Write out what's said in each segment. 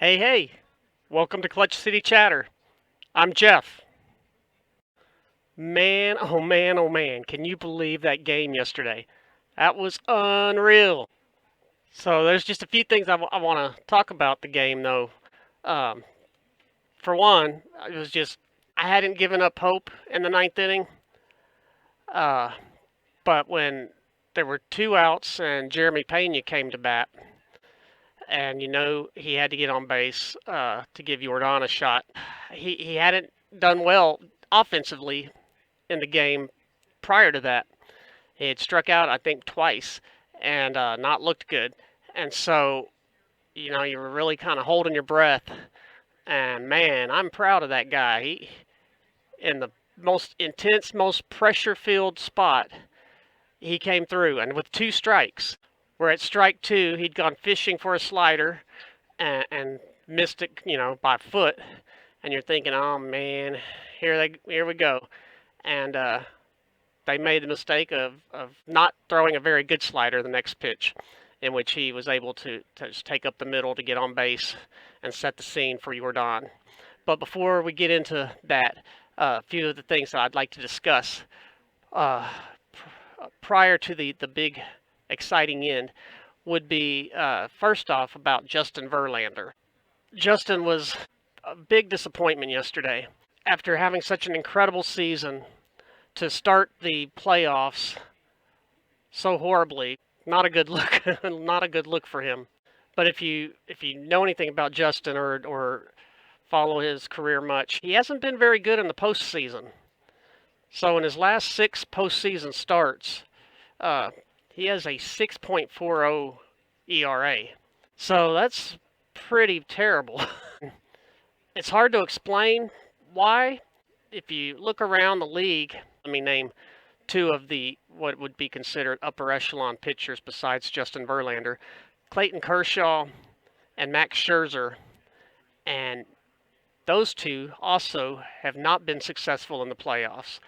Hey, hey, welcome to Clutch City Chatter. I'm Jeff. Man, oh man, can you believe that game yesterday? That was unreal. So, there's just a few things I want to talk about the game, though. Um, for one, I hadn't given up hope in the ninth inning, uh, but when there were two outs and Jeremy Pena came to bat, and he had to get on base to give Jordan a shot. He hadn't done well offensively in the game prior to that. He had struck out, I think, twice and not looked good. And so, you were really kind of holding your breath. And man, I'm proud of that guy. He, in the most intense, most pressure filled spot, he came through. And with two strikes, where at strike two, he'd gone fishing for a slider and missed it, by a foot. And you're thinking, oh man, here we go. And they made the mistake of not throwing a very good slider the next pitch, in which he was able to just take up the middle to get on base and set the scene for Jordan. But before we get into that, a few of the things that I'd like to discuss prior to the big exciting end would be first off about Justin Verlander. Justin was a big disappointment yesterday. After having such an incredible season, to start the playoffs so horribly, not a good look. Not a good look for him. But if you know anything about Justin or follow his career much, he hasn't been very good in the postseason. So in his last six postseason starts, he has a 6.40 ERA. So that's pretty terrible. It's hard to explain why. If you look around the league, let me name two of the what would be considered upper echelon pitchers besides Justin Verlander, Clayton Kershaw and Max Scherzer, and those two also have not been successful in the playoffs.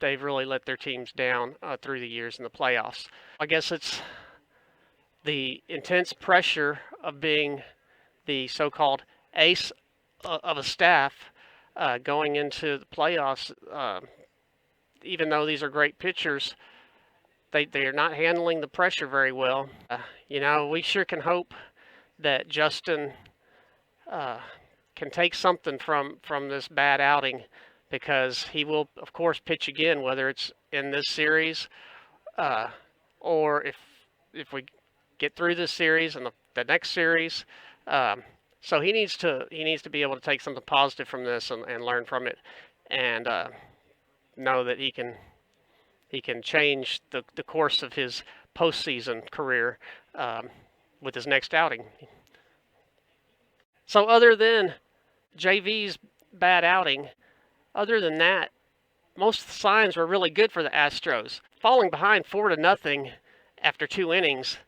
They've really let their teams down through the years in the playoffs. I guess it's the intense pressure of being the so-called ace of a staff going into the playoffs. Even though these are great pitchers, they are not handling the pressure very well. We sure can hope that Justin can take something from this bad outing, because he will, of course, pitch again, whether it's in this series or if we get through this series and the next series. So he needs to be able to take something positive from this and learn from it, and know that he can change the course of his postseason career with his next outing. So other than JV's bad outing, other than that, most of the signs were really good for the Astros. Falling behind 4-0 after two innings,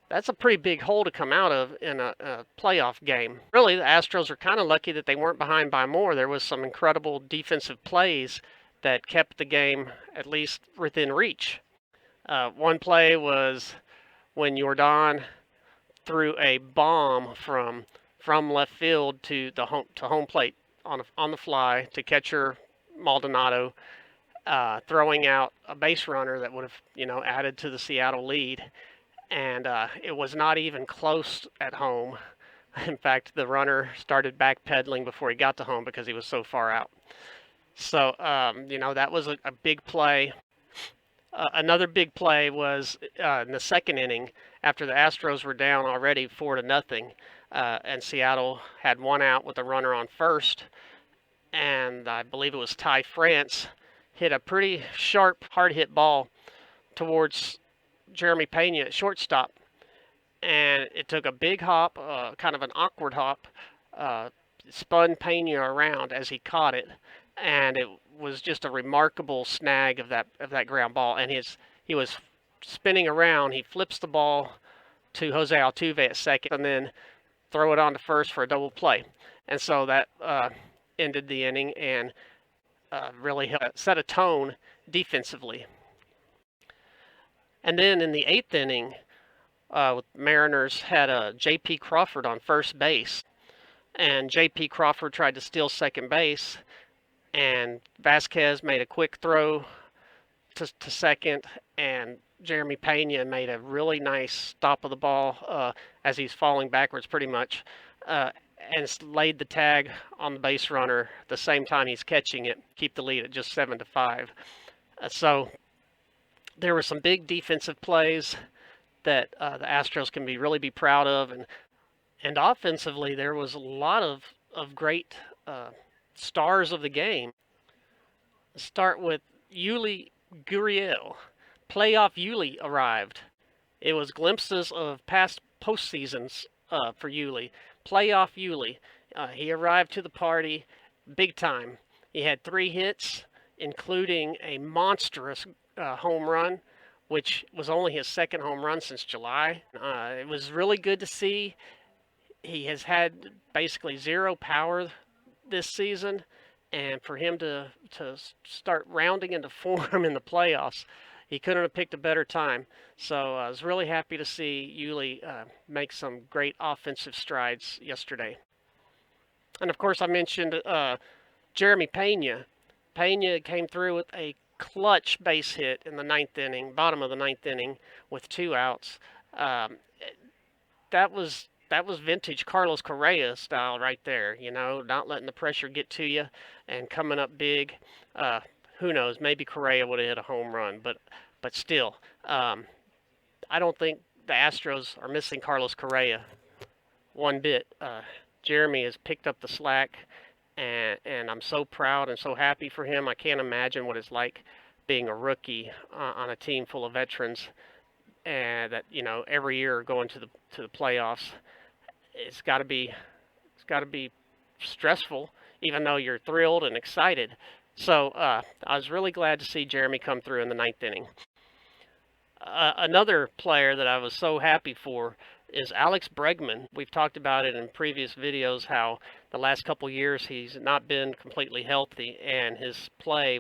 that's a pretty big hole to come out of in a playoff game. Really, the Astros are kind of lucky that they weren't behind by more. There was some incredible defensive plays that kept the game at least within reach. One play was when Jordan threw a bomb from left field to home plate on the fly to catcher Maldonado, throwing out a base runner that would have added to the Seattle lead. And it was not even close at home. In fact, the runner started backpedaling before he got to home because he was so far out. So, that was a big play. Another big play was in the second inning after the Astros were down already 4-0, and Seattle had one out with a runner on first, and I believe it was Ty France hit a pretty sharp, hard-hit ball towards Jeremy Pena at shortstop, and it took a big hop, kind of an awkward hop, spun Pena around as he caught it, and it was just a remarkable snag of that ground ball. And he was spinning around. He flips the ball to Jose Altuve at second, and then throw it on to first for a double play. And so that ended the inning and really set a tone defensively. And then in the eighth inning, Mariners had J.P. Crawford on first base. and J.P. Crawford tried to steal second base, and Vasquez made a quick throw to second, and Jeremy Pena made a really nice stop of the ball as he's falling backwards pretty much, and laid the tag on the base runner the same time he's catching it, keep the lead at just 7-5. So there were some big defensive plays that the Astros can really be proud of, and offensively there was a lot of great stars of the game. Let's start with Yuli Gurriel. Playoff Yuli arrived. It was glimpses of past postseasons for Yuli. Playoff Yuli. He arrived to the party big time. He had 3 hits, including a monstrous home run, which was only his second home run since July. It was really good to see. He has had basically 0 power this season, and for him to start rounding into form in the playoffs, he couldn't have picked a better time. So I was really happy to see Yuli make some great offensive strides yesterday. And of course, I mentioned Jeremy Pena. Pena came through with a clutch base hit in the 9th inning, bottom of the 9th inning, with 2 outs. That was vintage Carlos Correa style right there. You know, not letting the pressure get to you and coming up big. Who knows? Maybe Correa would have hit a home run, but still, I don't think the Astros are missing Carlos Correa one bit. Jeremy has picked up the slack, and I'm so proud and so happy for him. I can't imagine what it's like being a rookie on a team full of veterans, and that, you know, every year going to the playoffs. It's got to be stressful, even though you're thrilled and excited. So I was really glad to see Jeremy come through in the 9th inning. Another player that I was so happy for is Alex Bregman. We've talked about it in previous videos how the last couple years he's not been completely healthy, and his play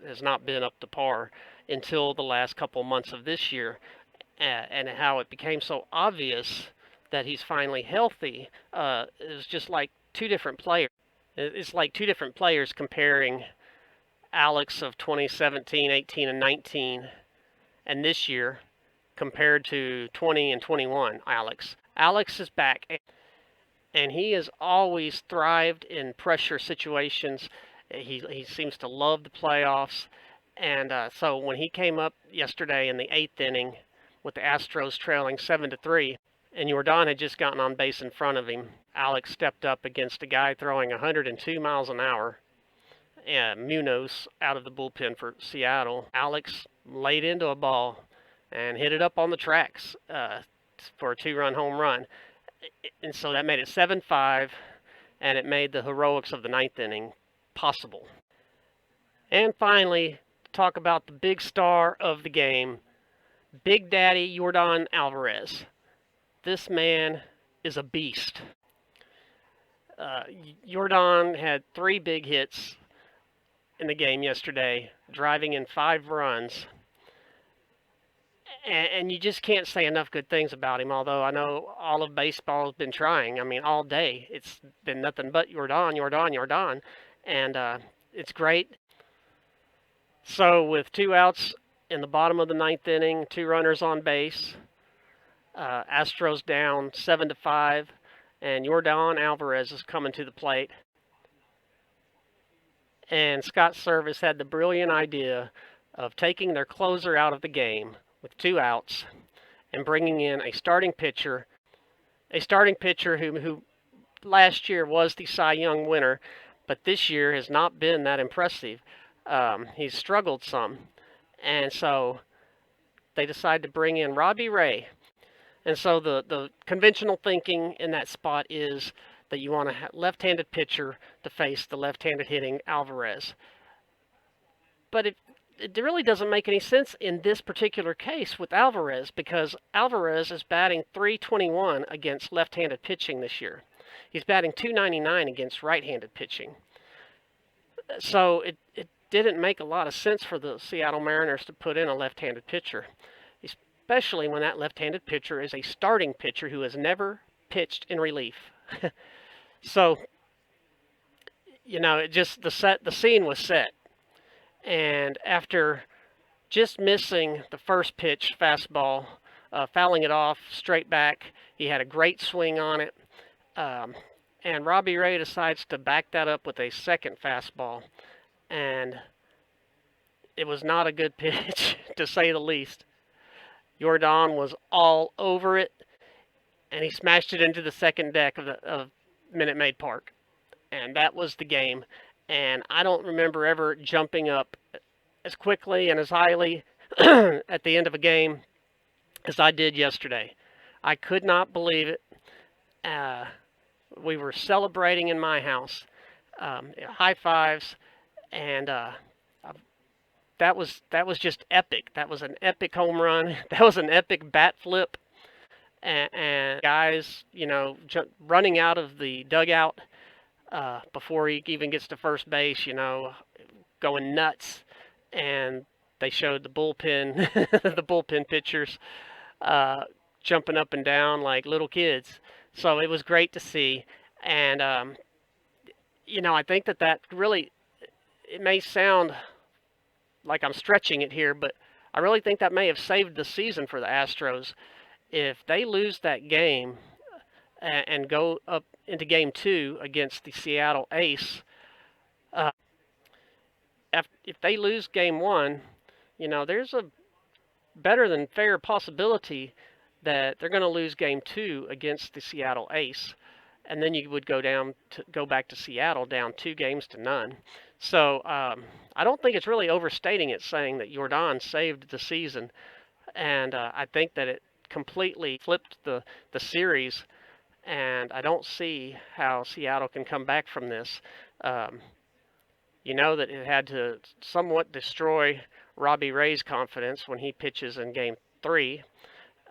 has not been up to par until the last couple months of this year, and how it became so obvious that he's finally healthy. It was just like 2 different players. It's like 2 different players comparing Alex of 2017, 18, and 19 and this year compared to 20 and 21 Alex. Alex is back, and he has always thrived in pressure situations. He seems to love the playoffs, and so when he came up yesterday in the 8th inning with the Astros trailing 7-3, and Jordan had just gotten on base in front of him, Alex stepped up against a guy throwing 102 miles an hour, Munoz, out of the bullpen for Seattle. Alex laid into a ball and hit it up on the tracks for a 2-run home run. And so that made it 7-5, and it made the heroics of the 9th inning possible. And finally, talk about the big star of the game, Big Daddy Yordan Alvarez. This man is a beast. Yordan had 3 big hits in the game yesterday, driving in 5 runs. And you just can't say enough good things about him, although I know all of baseball has been trying. I mean, all day. It's been nothing but Yordan. And it's great. So with 2 outs in the bottom of the 9th inning, 2 runners on base, Astros down 7-5, and Yordan Alvarez is coming to the plate. And Scott Service had the brilliant idea of taking their closer out of the game with 2 outs and bringing in a starting pitcher who last year was the Cy Young winner, but this year has not been that impressive. He's struggled some, and so they decided to bring in Robbie Ray. And so the conventional thinking in that spot is that you want a left-handed pitcher to face the left-handed hitting Alvarez. But it really doesn't make any sense in this particular case with Alvarez, because Alvarez is batting .321 against left-handed pitching this year. He's batting .299 against right-handed pitching. So it didn't make a lot of sense for the Seattle Mariners to put in a left-handed pitcher, especially when that left-handed pitcher is a starting pitcher who has never pitched in relief. So, the scene was set. And after just missing the first pitch fastball, fouling it off straight back, he had a great swing on it. Um, and Robbie Ray decides to back that up with a second fastball. And it was not a good pitch, to say the least. Jordan was all over it, and he smashed it into the second deck of Minute Maid Park. And that was the game. And I don't remember ever jumping up as quickly and as highly at the end of a game as I did yesterday. I could not believe it. We were celebrating in my house, high fives, and that was just epic. That was an epic home run. That was an epic bat flip, and guys, running out of the dugout before he even gets to first base, going nuts, and they showed the bullpen, the bullpen pitchers jumping up and down like little kids. So it was great to see, and I think that really, it may sound like I'm stretching it here, but I really think that may have saved the season for the Astros. If they lose that game and go up into Game 2 against the Seattle Ace, if they lose Game 1, there's a better than fair possibility that they're going to lose Game 2 against the Seattle Ace, and then you would go back to Seattle down 2-0. So I don't think it's really overstating it saying that Jordan saved the season, and I think that it completely flipped the series, and I don't see how Seattle can come back from this. That it had to somewhat destroy Robbie Ray's confidence when he pitches in Game 3.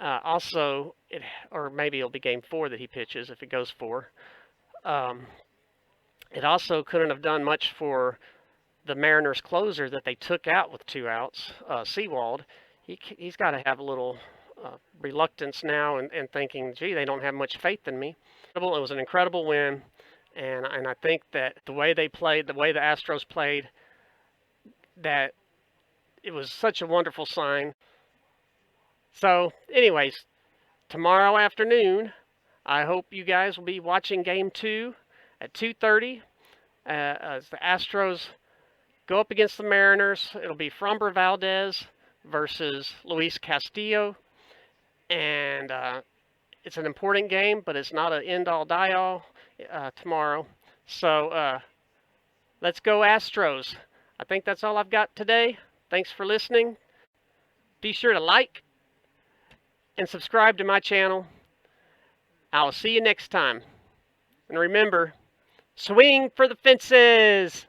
Or maybe it'll be Game 4 that he pitches if it goes 4. It also couldn't have done much for the Mariners closer that they took out with 2 outs, Seawald. He's got to have a little reluctance now and thinking, gee, they don't have much faith in me. It was an incredible win, and I think that the way they played, the way the Astros played, that it was such a wonderful sign. So, anyways, tomorrow afternoon, I hope you guys will be watching Game 2 at 2:30 as the Astros go up against the Mariners. It'll be Framber Valdez versus Luis Castillo, and it's an important game, but it's not an end-all, die-all tomorrow. So let's go Astros. I think that's all I've got today. Thanks for listening. Be sure to like and subscribe to my channel. I'll see you next time. And remember, swing for the fences!